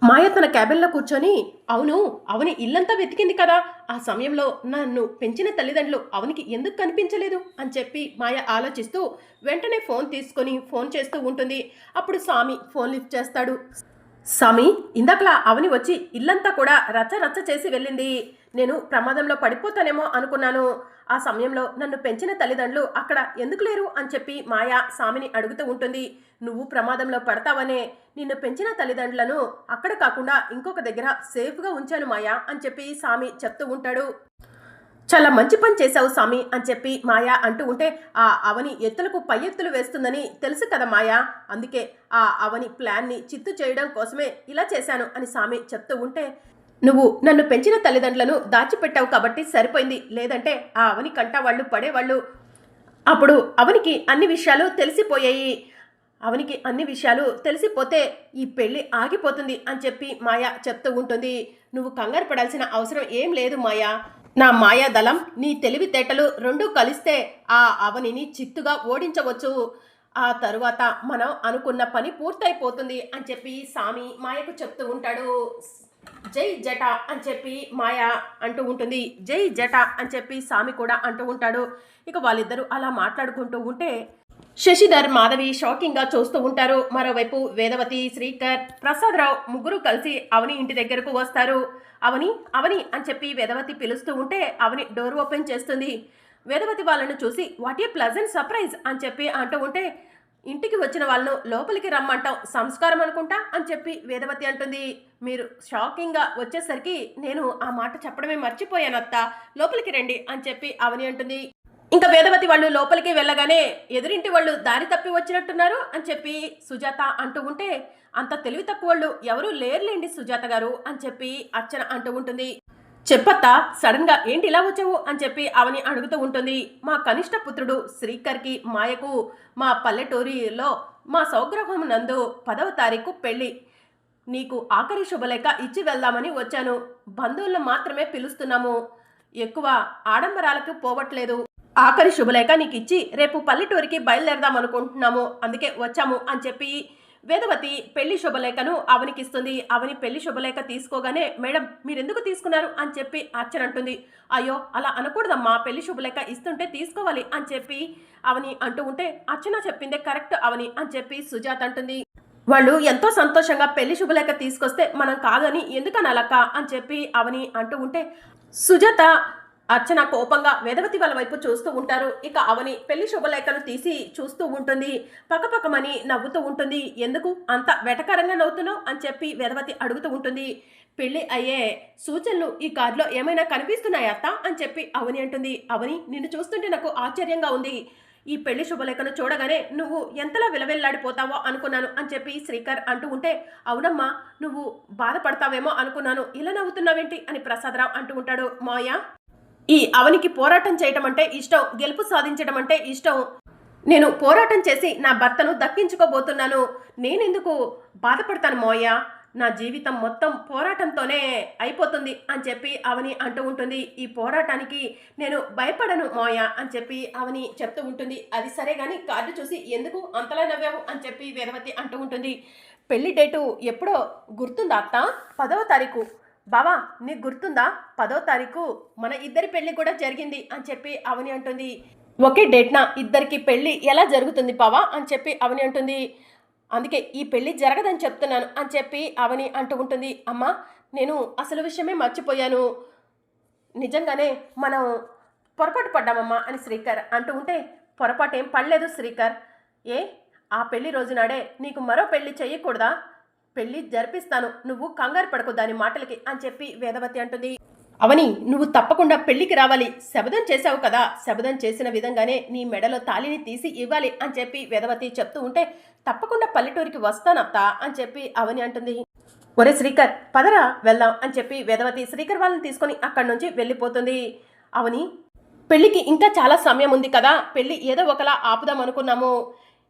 మాయ తన క్యాబిన్లో కూర్చొని అవును అవని ఇల్లంతా వెతికింది కదా, ఆ సమయంలో నన్ను పెంచిన తల్లిదండ్రులు అవనికి ఎందుకు కనిపించలేదు అని చెప్పి మాయ ఆలోచిస్తూ వెంటనే ఫోన్ తీసుకొని ఫోన్ చేస్తూ ఉంటుంది. అప్పుడు స్వామి ఫోన్ లిఫ్ట్ చేస్తాడు. స్వామి, ఇందాకలా అవని వచ్చి ఇల్లంతా కూడా రచ్చ రచ్చ చేసి వెళ్ళింది. నేను ప్రమాదంలో పడిపోతానేమో అనుకున్నాను. ఆ సమయంలో నన్ను పెంచిన తల్లిదండ్రులు అక్కడ ఎందుకు లేరు అని చెప్పి మాయా స్వామిని అడుగుతూ ఉంటుంది. నువ్వు ప్రమాదంలో పడతావనే నిన్ను పెంచిన తల్లిదండ్రులను అక్కడ కాకుండా ఇంకొక దగ్గర సేఫ్గా ఉంచాను మాయా అని చెప్పి స్వామి చెప్తూ ఉంటాడు. చాలా మంచి పని చేశావు స్వామి అని చెప్పి మాయా అంటూ ఉంటే, ఆ అవని ఎత్తులకు పై ఎత్తులు వేస్తుందని తెలుసు కదా మాయా, అందుకే ఆ అవని ప్లాన్ని చిత్తు చేయడం కోసమే ఇలా చేశాను అని స్వామి చెప్తూ ఉంటే, నువ్వు నన్ను పెంచిన తల్లిదండ్రులను దాచిపెట్టావు కాబట్టి సరిపోయింది, లేదంటే ఆ అవని కంటా వాళ్ళు పడేవాళ్ళు. అప్పుడు అవనికి అన్ని విషయాలు తెలిసిపోయాయి. అవనికి అన్ని విషయాలు తెలిసిపోతే ఈ పెళ్లి ఆగిపోతుంది అని చెప్పి మాయా చెప్తూ ఉంటుంది. నువ్వు కంగారు పడాల్సిన అవసరం ఏం లేదు మాయా. నా మాయాదళం నీ తెలివితేటలు రెండూ కలిస్తే ఆ అవనిని చిత్తుగా ఓడించవచ్చు. ఆ తరువాత మనం అనుకున్న పని పూర్తయిపోతుంది అని చెప్పి స్వామి మాయకు చెప్తూ ఉంటాడు. జై జట అని చెప్పి మాయ అంటూ ఉంటుంది. జై జట అని చెప్పి స్వామి కూడా అంటూ ఉంటాడు. ఇక వాళ్ళిద్దరూ అలా మాట్లాడుకుంటూ ఉంటే శశిధర్ మాధవి షాకింగ్గా చూస్తూ ఉంటారు. మరోవైపు వేదవతి, శ్రీకర్, ప్రసాదరావు ముగ్గురు కలిసి అవని ఇంటి దగ్గరకు వస్తారు. అవని అవని అని చెప్పి వేదవతి పిలుస్తూ ఉంటే అవని డోర్ ఓపెన్ చేస్తుంది. వేదవతి వాళ్ళను చూసి వాట్ ఏ ప్లజెంట్ సర్ప్రైజ్ అని చెప్పి అంటూ ఉంటే, ఇంటికి వచ్చిన వాళ్ళను లోపలికి రమ్మంటాం సంస్కారం అనుకుంటా అని చెప్పి వేదవతి అంటుంది. మీరు షాకింగ్గా వచ్చేసరికి నేను ఆ మాట చెప్పడమే మర్చిపోయాను అత్త, లోపలికి రండి అని చెప్పి అవని అంటుంది. ఇంకా వేదవతి వాళ్ళు లోపలికి వెళ్ళగానే ఎదురింటి వాళ్ళు దారి తప్పి వచ్చినట్టున్నారు అని చెప్పి సుజాత అంటూ ఉంటే, అంత తెలివి తక్కువ వాళ్ళు ఎవరూ లేరులేండి సుజాత గారు అని చెప్పి అర్చన అంటూ ఉంటుంది. చెప్పత్తా, సడన్ గా ఏంటి ఇలా వచ్చావు అని చెప్పి అవని అడుగుతూ ఉంటుంది. మా కనిష్ట పుత్రుడు శ్రీకర్కి మాయకు మా పల్లెటూరిలో మా సౌగ్రహం నందు 10వ తారీఖు పెళ్లి. నీకు ఆఖరి శుభలేఖ ఇచ్చి వెళ్దామని వచ్చాను. బంధువులను మాత్రమే పిలుస్తున్నాము, ఎక్కువ ఆడంబరాలకు పోవట్లేదు. ఆఖరి శుభలేఖ నీకు ఇచ్చి రేపు పల్లెటూరికి బయలుదేరదాం అనుకుంటున్నాము, అందుకే వచ్చాము అని చెప్పి వేదవతి పెళ్లి శుభలేఖను అవనికిస్తుంది. అవని పెళ్లి శుభలేఖ తీసుకోగానే మేడం మీరెందుకు తీసుకున్నారు అని చెప్పి అర్చన అంటుంది. అయ్యో అలా అనకూడదమ్మా, పెళ్లి శుభలేఖ ఇస్తుంటే తీసుకోవాలి అని చెప్పి అవని అంటూ ఉంటే, అర్చన చెప్పిందే కరెక్ట్ అవని అని చెప్పి సుజాత అంటుంది. వాళ్ళు ఎంతో సంతోషంగా పెళ్లి శుభలేఖ తీసుకొస్తే మనం కాదని ఎందుకనాలక్క అని చెప్పి అవని అంటూ ఉంటే, సుజాత అర్చన కోపంగా వేదవతి వాళ్ళ వైపు చూస్తూ ఉంటారు. ఇక అవని పెళ్లి శుభలేఖను తీసి చూస్తూ ఉంటుంది. పక్కపక్కమని నవ్వుతూ ఉంటుంది. ఎందుకు అంత వెటకారంగా నవ్వుతున్నావు అని చెప్పి వేదవతి అడుగుతూ ఉంటుంది. పెళ్లి అయ్యే సూచనలు ఈ కార్డులో ఏమైనా కనిపిస్తున్నాయా అత్త అని చెప్పి అవని అంటుంది. అవని నిన్ను చూస్తుంటే నాకు ఆశ్చర్యంగా ఉంది. ఈ పెళ్లి శుభలేఖను చూడగానే నువ్వు ఎంతలా విలవెల్లాడిపోతావో అనుకున్నాను అని చెప్పి శ్రీకర్ అంటూ ఉంటే, అవునమ్మా నువ్వు బాధపడతావేమో అనుకున్నాను, ఇలా నవ్వుతున్నావేంటి అని ప్రసాదరావు అంటూ ఉంటాడు. మాయా, ఈ అవనికి పోరాటం చేయటం అంటే ఇష్టం, గెలుపు సాధించడం అంటే ఇష్టం. నేను పోరాటం చేసి నా భర్తను దక్కించుకోబోతున్నాను, నేనెందుకు బాధపడతాను మోయ, నా జీవితం మొత్తం పోరాటంతోనే అయిపోతుంది అని చెప్పి అవని అంటూ ఉంటుంది. ఈ పోరాటానికి నేను భయపడను మోయ అని చెప్పి అవని చెప్తూ ఉంటుంది. అది సరే కానీ కార్డు చూసి ఎందుకు అంతలా నవ్వావు అని చెప్పి వేదవతి అంటూ ఉంటుంది. పెళ్లి డేటు ఎప్పుడో గుర్తుందా అత్త? 10వ తారీఖు. బావా నీకు గుర్తుందా? 10వ తారీఖు మన ఇద్దరి పెళ్లి కూడా జరిగింది అని చెప్పి అవని అంటుంది. ఒకే డేట్న ఇద్దరికి పెళ్లి ఎలా జరుగుతుంది బావా అని చెప్పి అవని అంటుంది. అందుకే ఈ పెళ్లి జరగదని చెప్తున్నాను అని చెప్పి అవని అంటూ ఉంటుంది. అమ్మా నేను అసలు విషయమే మర్చిపోయాను, నిజంగానే మనం పొరపాటు పడ్డామమ్మా అని శ్రీకర్ అంటూ ఉంటే, పొరపాటు ఏం పడలేదు శ్రీకర్, ఏ ఆ పెళ్లి రోజునాడే నీకు మరో పెళ్లి చెయ్యకూడదా? పెళ్లి జరిపిస్తాను, నువ్వు కంగారు పడకు దాని మాటలకి అని చెప్పి వేదవతి అంటుంది. అవని నువ్వు తప్పకుండా పెళ్లికి రావాలి, శబదం చేశావు కదా, శబదం చేసిన విధంగానే నీ మెడలో తాళిని తీసి ఇవ్వాలి అని చెప్పి వేదవతి చెప్తూ ఉంటే, తప్పకుండా పల్లెటూరికి వస్తానత్తా అని చెప్పి అవని అంటుంది. ఒరే శ్రీకర్ పదరా వెళ్దాం అని చెప్పి వేదవతి శ్రీకర్ వాళ్ళని తీసుకొని అక్కడి నుంచి వెళ్ళిపోతుంది. అవని పెళ్లికి ఇంకా చాలా సమయం ఉంది కదా, పెళ్లి ఏదో ఒకలా ఆపుదాం అనుకున్నాము,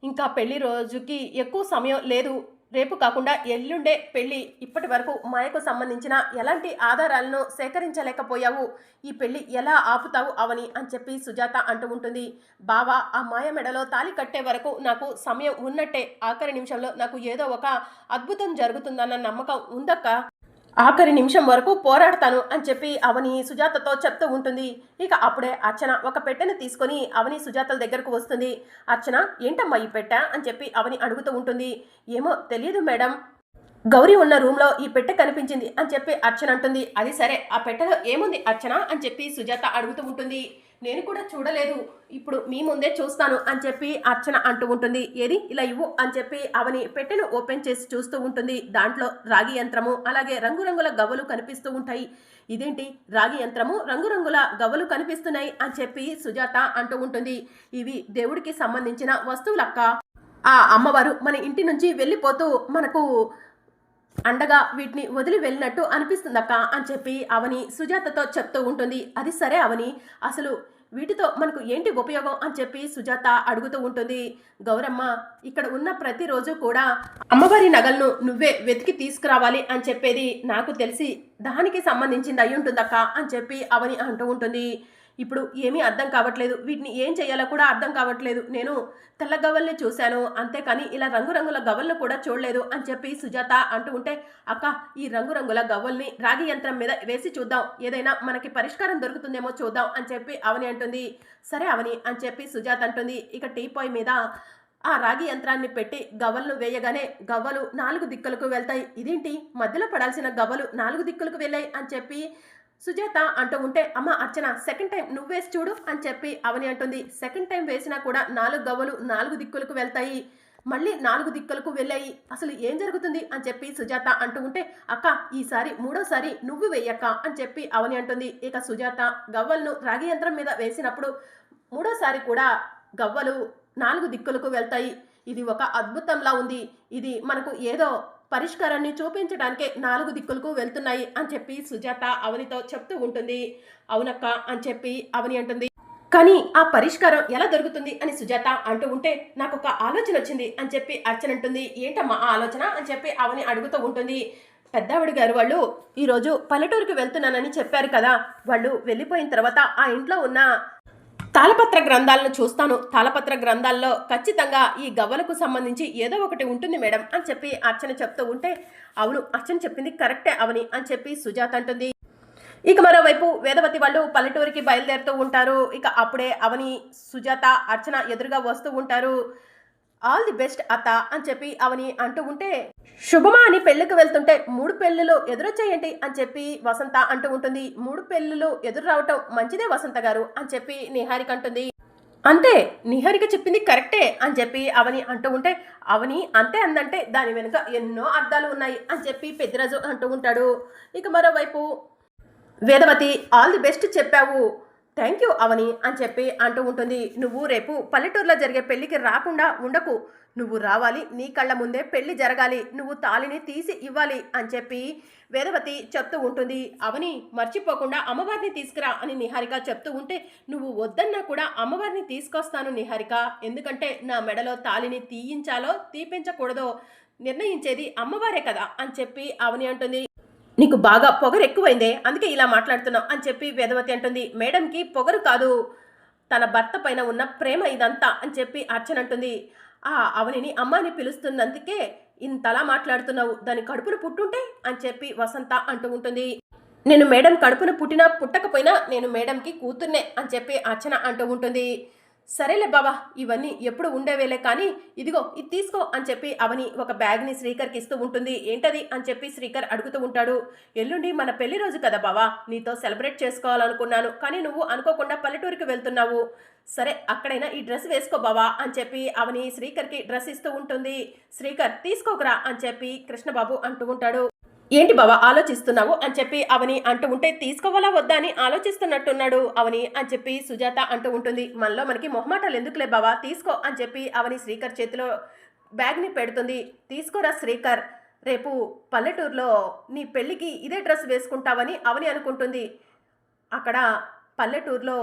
ఇంకా పెళ్లి రోజుకి ఎక్కువ సమయం లేదు, రేపు కాకుండా ఎల్లుండే పెళ్లి. ఇప్పటి వరకు మాయకు సంబంధించిన ఎలాంటి ఆధారాలను సేకరించలేకపోయావు. ఈ పెళ్లి ఎలా ఆపుతావు అవని అని చెప్పి సుజాత అంటూ ఉంటుంది. బావా, ఆ మాయ మెడలో తాళి కట్టే వరకు నాకు సమయం ఉన్నట్టే. ఆఖరి నిమిషంలో నాకు ఏదో ఒక అద్భుతం జరుగుతుందన్న నమ్మకం ఉందక్క. ఆఖరి నిమిషం వరకు పోరాడతాను అని చెప్పి అవని సుజాతతో చెప్తూ ఉంటుంది. ఇక అప్పుడే అర్చన ఒక పెట్టెను తీసుకొని అవని సుజాతల దగ్గరకు వస్తుంది. అర్చన, ఏంటమ్మా ఈ పెట్టె అని చెప్పి అవని అడుగుతూ ఉంటుంది. ఏమో తెలియదు మేడం, గౌరీ ఉన్న రూమ్లో ఈ పెట్టె కనిపించింది అని చెప్పి అర్చన అంటుంది. అది సరే, ఆ పెట్టెలో ఏముంది అర్చన అని చెప్పి సుజాత అడుగుతూ ఉంటుంది. నేను కూడా చూడలేదు, ఇప్పుడు మీ ముందే చూస్తాను అని చెప్పి అర్చన అంటూ ఉంటుంది. ఏది ఇలా ఇవ్వు అని చెప్పి అవని పెట్టెను ఓపెన్ చేసి చూస్తూ ఉంటుంది. దాంట్లో రాగి యంత్రము అలాగే రంగురంగుల గవ్వలు కనిపిస్తూ ఉంటాయి. ఇదేంటి, రాగి యంత్రము రంగురంగుల గవ్వలు కనిపిస్తున్నాయి అని చెప్పి సుజాత అంటూ ఉంటుంది. ఇవి దేవుడికి సంబంధించిన వస్తువులక్క. ఆ అమ్మవారు మన ఇంటి నుంచి వెళ్ళిపోతూ మనకు అండగా వీటిని వదిలి వెళ్ళినట్టు అనిపిస్తుందక్క అని చెప్పి అవని సుజాతతో చెప్తూ ఉంటుంది. అది సరే అవని, అసలు వీటితో మనకు ఏంటి ఉపయోగం అని చెప్పి సుజాత అడుగుతూ ఉంటుంది. గౌరమ్మ, ఇక్కడ ఉన్న ప్రతిరోజు కూడా అమ్మవారి నగలను నువ్వే వెతికి తీసుకురావాలి అని చెప్పేది నాకు తెలిసి దానికి సంబంధించింది అయి ఉంటుందక్క అని చెప్పి అవని అంటూ ఉంటుంది. ఇప్పుడు ఏమీ అర్థం కావట్లేదు, వీటిని ఏం చేయాలో కూడా అర్థం కావట్లేదు. నేను తెల్ల గవ్వల్ని చూశాను అంతేకాని ఇలా రంగురంగుల గవ్వలను కూడా చూడలేదు అని చెప్పి సుజాత అంటూ ఉంటే, అక్క, ఈ రంగురంగుల గవ్వల్ని రాగి యంత్రం మీద వేసి చూద్దాం, ఏదైనా మనకి పరిష్కారం దొరుకుతుందేమో చూద్దాం అని చెప్పి అవని అంటుంది. సరే అవని అని చెప్పి సుజాత అంటుంది. ఇక టీపాయ్ మీద ఆ రాగి యంత్రాన్ని పెట్టి గవ్వలను వేయగానే గవ్వలు 4 దిక్కులకు వెళ్తాయి. ఇదేంటి, మధ్యలో పడాల్సిన గవ్వలు 4 దిక్కులకు వెళ్ళాయి అని చెప్పి సుజాత అంటూ ఉంటే, అమ్మ అర్చన, సెకండ్ టైం నువ్వు వేసి చూడు అని చెప్పి అవని అంటుంది. సెకండ్ టైం వేసినా కూడా 4 గవ్వలు 4 దిక్కులకు వెళ్తాయి. మళ్ళీ 4 దిక్కులకు వెళ్ళాయి. అసలు ఏం జరుగుతుంది అని చెప్పి సుజాత అంటూ ఉంటే, అక్క, ఈసారి 3వసారి నువ్వు వేయక్క అని చెప్పి అవని అంటుంది. ఇక సుజాత గవ్వలను రాగి యంత్రం మీద వేసినప్పుడు 3వసారి కూడా గవ్వలు 4 దిక్కులకు వెళ్తాయి. ఇది ఒక అద్భుతంలా ఉంది. ఇది మనకు ఏదో పరిష్కారాన్ని చూపించడానికే 4 దిక్కులకు వెళ్తున్నాయి అని చెప్పి సుజాత అవనితో చెప్తూ ఉంటుంది. అవునక్క అని చెప్పి అవని అంటుంది. కానీ ఆ పరిష్కారం ఎలా దొరుకుతుంది అని సుజాత అంటూ ఉంటే, నాకు ఒక ఆలోచన వచ్చింది అని చెప్పి అర్చన అంటుంది. ఏంటమ్మా ఆ ఆలోచన అని చెప్పి అవని అడుగుతూ ఉంటుంది. పెద్దావిడి గారు వాళ్ళు ఈరోజు పల్లెటూరుకి వెళ్తున్నానని చెప్పారు కదా, వాళ్ళు వెళ్ళిపోయిన తర్వాత ఆ ఇంట్లో ఉన్న తాళపత్ర గ్రంథాలను చూస్తాను. తాళపత్ర గ్రంథాల్లో ఖచ్చితంగా ఈ గవ్వలకు సంబంధించి ఏదో ఒకటి ఉంటుంది మేడం అని చెప్పి అర్చన చెప్తూ ఉంటే, అవును, అర్చన చెప్పింది కరెక్టే అవని అని చెప్పి సుజాత అంటుంది. ఇక మరోవైపు వేదవతి వాళ్ళు పల్లెటూరికి బయలుదేరుతూ ఉంటారు. ఇక అప్పుడే అవని, సుజాత, అర్చన ఎదురుగా వస్తూ ఉంటారు. ఆల్ ది బెస్ట్ అత్త అని చెప్పి అవని అంటూ ఉంటే, శుభమా అని పెళ్లికి వెళ్తుంటే 3 పెళ్ళిళ్ళు ఎదురొచ్చాయేంటి అని చెప్పి వసంత అంటూ ఉంటుంది. 3 పెళ్ళిళ్ళు ఎదురు రావటం మంచిదే వసంత గారు అని చెప్పి నిహారిక అంటుంది. అంతే, నిహారిక చెప్పింది కరెక్టే అని చెప్పి అవని అంటూ ఉంటే, అవని అంతే అందంటే దాని వెనుక ఎన్నో అర్థాలు ఉన్నాయి అని చెప్పి పెద్దిరాజు అంటూ ఉంటాడు. ఇక మరోవైపు వేదవతి, ఆల్ ది బెస్ట్ చెప్పావు, థ్యాంక్ యూ అవని అని చెప్పి అంటూ ఉంటుంది. నువ్వు రేపు పల్లెటూరులో జరిగే పెళ్లికి రాకుండా ఉండకు, నువ్వు రావాలి, నీ కళ్ళ ముందే పెళ్లి జరగాలి, నువ్వు తాళిని తీసి ఇవ్వాలి అని చెప్పి వేదవతి చెప్తూ ఉంటుంది. అవని, మర్చిపోకుండా అమ్మవారిని తీసుకురా అని నిహారిక చెప్తూ ఉంటే, నువ్వు వద్దన్నా కూడా అమ్మవారిని తీసుకొస్తాను నిహారిక, ఎందుకంటే నా మెడలో తాళిని తీయించాలో తీపించకూడదో నిర్ణయించేది అమ్మవారే కదా అని చెప్పి అవని అంటుంది. నీకు బాగా పొగరు ఎక్కువైందే, అందుకే ఇలా మాట్లాడుతున్నావు అని చెప్పి వేదవతి అంటుంది. మేడంకి పొగరు కాదు, తన భర్త పైన ఉన్న ప్రేమ ఇదంతా అని చెప్పి అర్చన అంటుంది. ఆ అవనిని అమ్మాని పిలుస్తున్నందుకే ఇంతలా మాట్లాడుతున్నావు, దాని కడుపును పుట్టుంటే అని చెప్పి వసంత అంటూ ఉంటుంది. నేను మేడం కడుపున పుట్టినా పుట్టకపోయినా నేను మేడంకి కూతుర్నే అని చెప్పి అర్చన అంటూ ఉంటుంది. సరేలే బాబా, ఇవన్నీ ఎప్పుడు ఉండేవేలే, కానీ ఇదిగో ఇది తీసుకో అని చెప్పి అవని ఒక బ్యాగ్ని శ్రీకర్కి ఇస్తూ ఉంటుంది. ఏంటది అని చెప్పి శ్రీకర్ అడుగుతూ ఉంటాడు. ఎల్లుండి మన పెళ్లి రోజు కదా బావా, నీతో సెలబ్రేట్ చేసుకోవాలనుకున్నాను, కానీ నువ్వు అనుకోకుండా పల్లెటూరికి వెళ్తున్నావు, సరే అక్కడైనా ఈ డ్రెస్ వేసుకో బావా అని చెప్పి అవని శ్రీకర్కి డ్రెస్ ఇస్తూ ఉంటుంది. శ్రీకర్, తీసుకోకరా అని చెప్పి కృష్ణబాబు అంటూ ఉంటాడు. ఏంటి బావా ఆలోచిస్తున్నావు అని చెప్పి అవని అంటూ ఉంటే, తీసుకోవాలా వద్దా అని ఆలోచిస్తున్నట్టున్నాడు అవని అని చెప్పి సుజాత అంటూ ఉంటుంది. మనలో మనకి మొహమాటాలు ఎందుకులే బావా, తీసుకో అని చెప్పి అవని శ్రీకర్ చేతిలో బ్యాగ్ని పెడుతుంది. తీసుకోరా శ్రీకర్, రేపు పల్లెటూరులో నీ పెళ్ళికి ఇదే డ్రెస్ వేసుకుంటావని అవని అనుకుంటుంది. అక్కడ పల్లెటూరులో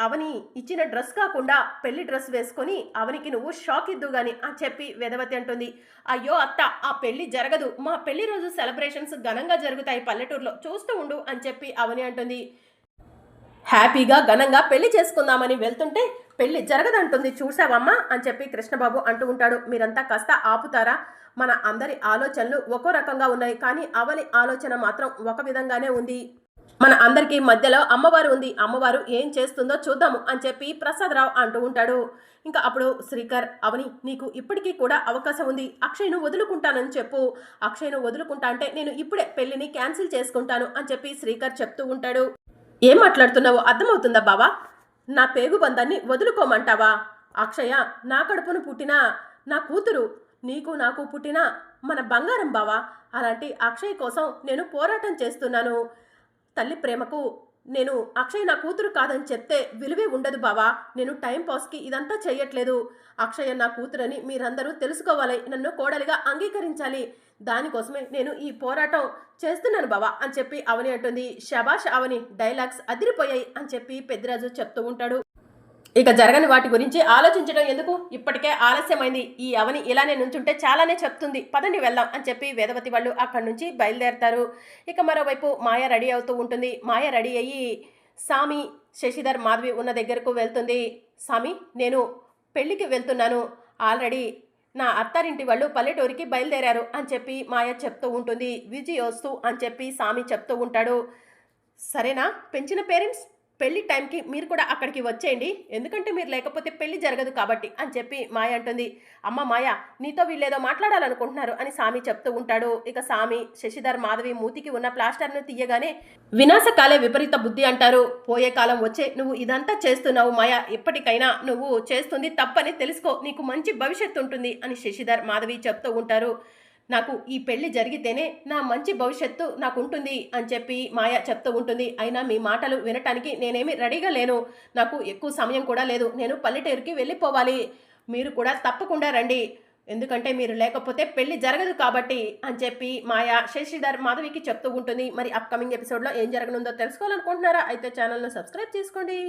అవని ఇచ్చిన డ్రెస్ కాకుండా పెళ్లి డ్రెస్ వేసుకొని అవనికి నువ్వు షాక్ ఇద్దు గాని అని చెప్పి వేదవతి అంటుంది. అయ్యో అత్త, ఆ పెళ్లి జరగదు, మా పెళ్లి రోజు సెలబ్రేషన్స్ ఘనంగా జరుగుతాయి పల్లెటూరులో, చూస్తూ ఉండు అని చెప్పి అవని అంటుంది. హ్యాపీగా ఘనంగా పెళ్లి చేసుకుందామని వెళ్తుంటే పెళ్లి జరగదంటుంది చూసావమ్మా అని చెప్పి కృష్ణబాబు అంటూ ఉంటాడు. మీరంతా కాస్త ఆపుతారా? మన అందరి ఆలోచనలు ఒక్కో రకంగా ఉన్నాయి, కానీ అవని ఆలోచన మాత్రం ఒక విధంగానే ఉంది. మన అందరికీ మధ్యలో అమ్మవారు ఉంది, అమ్మవారు ఏం చేస్తుందో చూద్దాము అని చెప్పి ప్రసాదరావు అంటూ ఉంటాడు. ఇంకా అప్పుడు శ్రీకర్, అవని నీకు ఇప్పటికీ కూడా అవకాశం ఉంది, అక్షయ్ను వదులుకుంటానని చెప్పు. అక్షయ్ను వదులుకుంటా అంటే నేను ఇప్పుడే పెళ్లిని క్యాన్సిల్ చేసుకుంటాను అని చెప్పి శ్రీకర్ చెప్తూ ఉంటాడు. ఏం మాట్లాడుతున్నావో అర్థమవుతుందా బావా? నా పేగు బంధాన్ని వదులుకోమంటావా? అక్షయ నా కడుపును పుట్టిన నా కూతురు, నీకు నాకు పుట్టిన మన బంగారం బావా. అలాంటి అక్షయ్ కోసం నేను పోరాటం చేస్తున్నాను. తల్లి ప్రేమకు నేను అక్షయ్ నా కూతురు కాదని చెప్తే విలువే ఉండదు బావా. నేను టైం పాస్కి ఇదంతా చెయ్యట్లేదు. అక్షయ నా కూతురని మీరందరూ తెలుసుకోవాలి, నన్ను కోడలిగా అంగీకరించాలి. దానికోసమే నేను ఈ పోరాటం చేస్తున్నాను బావా అని చెప్పి అవని అంటుంది. శబాష్ అవని, డైలాగ్స్ అదిరిపోయాయి అని చెప్పి పెద్దిరాజు చెప్తూ ఉంటాడు. ఇక జరగని వాటి గురించి ఆలోచించడం ఎందుకు, ఇప్పటికే ఆలస్యమైంది. ఈ అవని ఇలానే నుంచుంటే చాలానే చెప్తుంది, పదండి వెళ్దాం అని చెప్పి వేదవతి వాళ్ళు అక్కడి నుంచి బయలుదేరతారు. ఇక మరోవైపు మాయ రెడీ అవుతూ ఉంటుంది. మాయ రెడీ అయ్యి సామి, శశిధర్, మాధవి ఉన్న దగ్గరకు వెళ్తుంది. సామి, నేను పెళ్లికి వెళ్తున్నాను, ఆల్రెడీ నా అత్తారింటి వాళ్ళు పల్లెటూరికి బయలుదేరారు అని చెప్పి మాయ చెప్తూ ఉంటుంది. విజయోస్తు అని చెప్పి సామి చెప్తూ ఉంటాడు. సరేనా పెంచిన పేరెంట్స్, పెళ్లి టైంకి మీరు కూడా అక్కడికి వచ్చేయండి, ఎందుకంటే మీరు లేకపోతే పెళ్లి జరగదు కాబట్టి అని చెప్పి మాయ అంటుంది. అమ్మ మాయ, నీతో వీళ్ళేదో మాట్లాడాలనుకుంటున్నారు అని సామి చెప్తూ ఉంటాడు. ఇక సామి, శశిధర్, మాధవి మూతికి ఉన్న ప్లాస్టర్ను తీయగానే వినాశకాలే విపరీత బుద్ధి అంటారు. పోయే కాలం వచ్చే నువ్వు ఇదంతా చేస్తున్నావు మాయ, ఇప్పటికైనా నువ్వు చేస్తుంది తప్పని తెలుసుకో, నీకు మంచి భవిష్యత్తు ఉంటుంది అని శశిధర్, మాధవి చెప్తూ ఉంటారు. నాకు ఈ పెళ్లి జరిగితేనే నా మంచి భవిష్యత్తు నాకు ఉంటుంది అని చెప్పి మాయ చెప్తూ ఉంటుంది. అయినా మీ మాటలు వినటానికి నేనేమి రెడీగా లేను, నాకు ఎక్కువ సమయం కూడా లేదు, నేను పల్లెటూరికి వెళ్ళిపోవాలి, మీరు కూడా తప్పకుండా రండి, ఎందుకంటే మీరు లేకపోతే పెళ్లి జరగదు కాబట్టి అని చెప్పి మాయ శశిధర్, మాధవికి చెప్తూ ఉంటుంది. మరి అప్కమింగ్ ఎపిసోడ్లో ఏం జరగనుందో తెలుసుకోవాలనుకుంటున్నారా? అయితే ఛానల్ను సబ్స్క్రైబ్ చేసుకోండి.